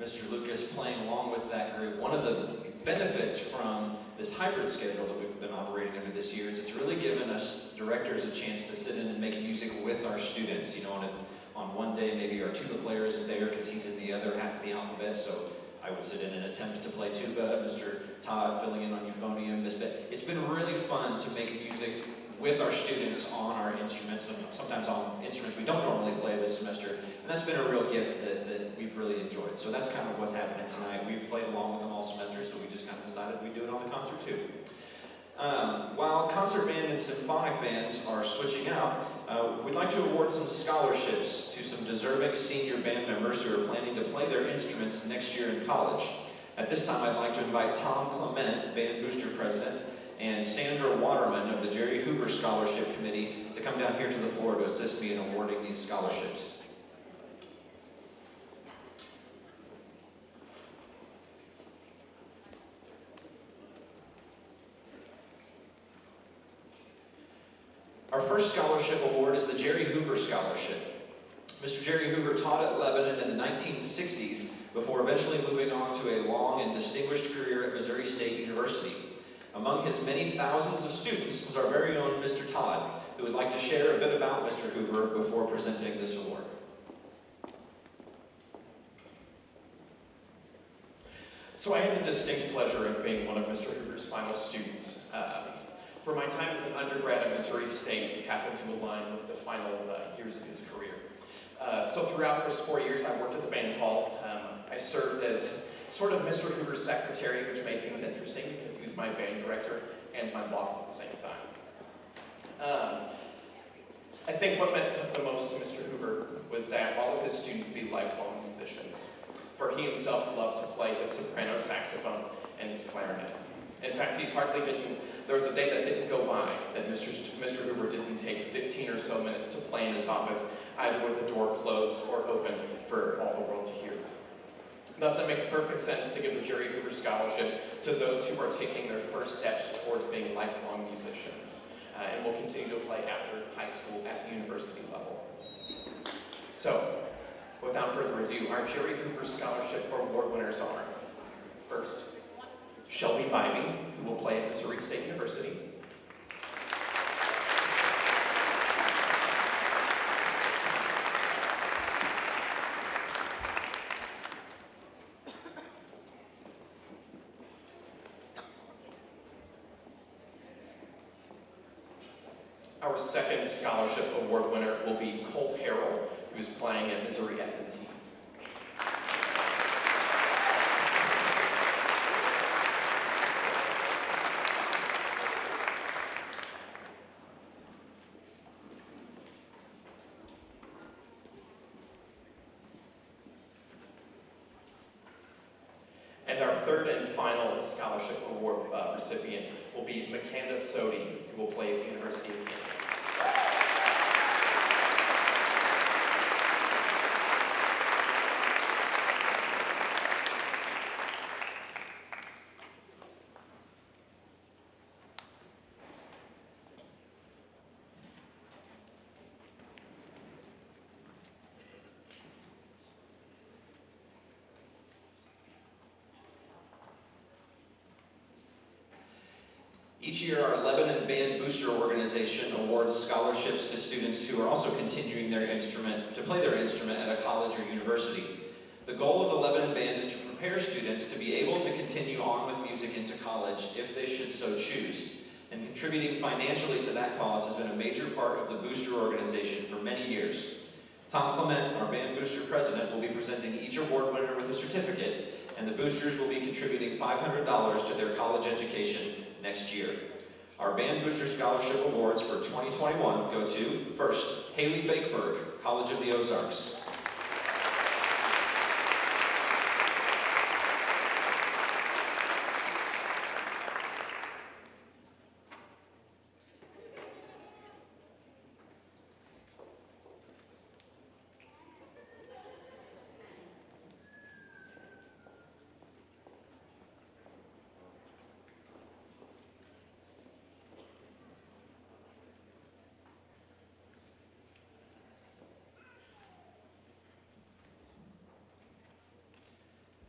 Mr. Lucas playing along with that group. One of the benefits from this hybrid schedule that we've been operating under this year is it's really given us directors a chance to sit in and make music with our students. You know, on one day maybe our tuba player isn't there because he's in the other half of the alphabet, so I would sit in and attempt to play tuba, Mr. Todd filling in on euphonium, Miss Beth. It's been really fun to make music with our students on our instruments, and sometimes on instruments we don't normally play this semester, and that's been a real gift that we've really enjoyed. So that's kind of what's happening tonight. We've played along with them all semester, so we just kind of decided we'd do it on the concert too. While concert band and symphonic band are switching out, we'd like to award some scholarships to some deserving senior band members who are planning to play their instruments next year in college. At this time, I'd like to invite Tom Clement, Band Booster President, and Sandra Waterman of the Jerry Hoover Scholarship Committee to come down here to the floor to assist me in awarding these scholarships. Our first scholarship award is the Jerry Hoover Scholarship. Mr. Jerry Hoover taught at Lebanon in the 1960s before eventually moving on to a long and distinguished career at Missouri State University. Among his many thousands of students is our very own Mr. Todd, who would like to share a bit about Mr. Hoover before presenting this award. So I had the distinct pleasure of being one of Mr. Hoover's final students. For my time as an undergrad at Missouri State happened to align with the final years of his career. So throughout those 4 years, I worked at the band hall. I served as sort of Mr. Hoover's secretary, which made things interesting because he was my band director and my boss at the same time. I think what meant the most to Mr. Hoover was that all of his students be lifelong musicians, for he himself loved to play his soprano saxophone and his clarinet. In fact, there was a day that didn't go by that Mr. Hoover didn't take 15 or so minutes to play in his office, either with the door closed or open for all the world to hear. Thus, it makes perfect sense to give the Jerry Hoover Scholarship to those who are taking their first steps towards being lifelong musicians, and will continue to play after high school at the university level. So, without further ado, our Jerry Hoover Scholarship Award winners are, first, Shelby Bybee, who will play at Missouri State University. Our second scholarship award winner will be Cole Harrell, who's playing at Missouri S&T. And our third and final scholarship award recipient will be Makanda Sodi, who will play at the University of Kansas. Each year, our Lebanon Band Booster Organization awards scholarships to students who are also continuing to play their instrument at a college or university. The goal of the Lebanon Band is to prepare students to be able to continue on with music into college if they should so choose. And contributing financially to that cause has been a major part of the Booster Organization for many years. Tom Clement, our Band Booster President, will be presenting each award winner with a certificate, and the boosters will be contributing $500 to their college education next year. Our Band Booster Scholarship Awards for 2021 go to, first, Haley Bakeberg, College of the Ozarks.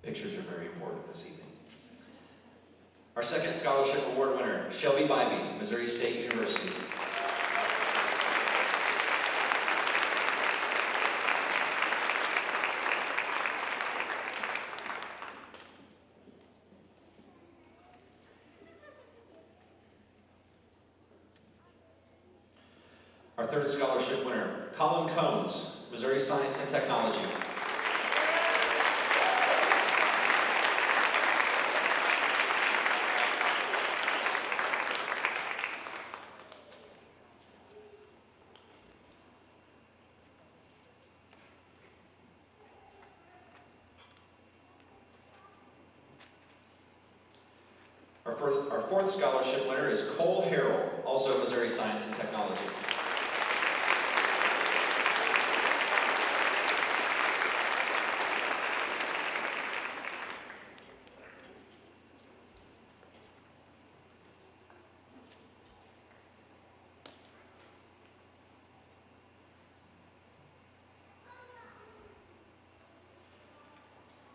Pictures are very important this evening. Our second scholarship award winner, Shelby Bybee, Missouri State University. Our third scholarship winner, Colin Combs, Missouri Science and Technology. Our fourth scholarship winner is Cole Harrell, also Missouri Science and Technology.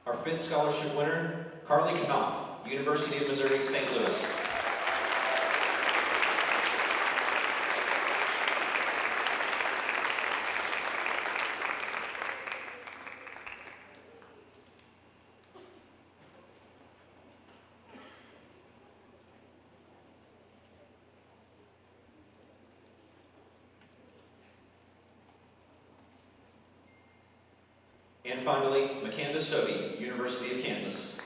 Our fifth scholarship winner, Carly Knopf, University of Missouri, St. Louis. And finally, Makanda Sodi, University of Kansas.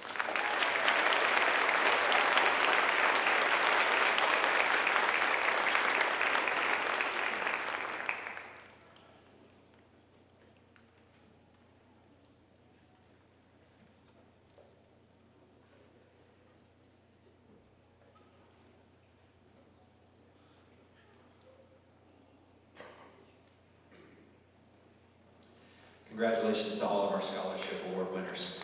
Congratulations to all of our scholarship award winners.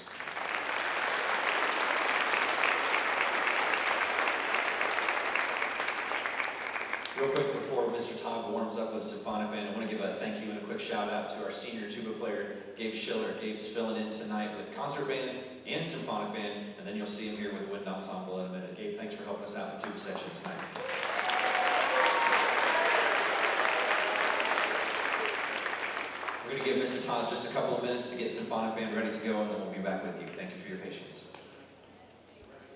Real quick before Mr. Todd warms up with Symphonic Band, I want to give a thank you and a quick shout out to our senior tuba player, Gabe Schiller. Gabe's filling in tonight with concert band and symphonic band, and then you'll see him here with wind ensemble in a minute. Gabe, thanks for helping us out in the tuba section tonight. We're going to give Mr. Todd just a couple of minutes to get Symphonic Band ready to go, and then we'll be back with you. Thank you for your patience.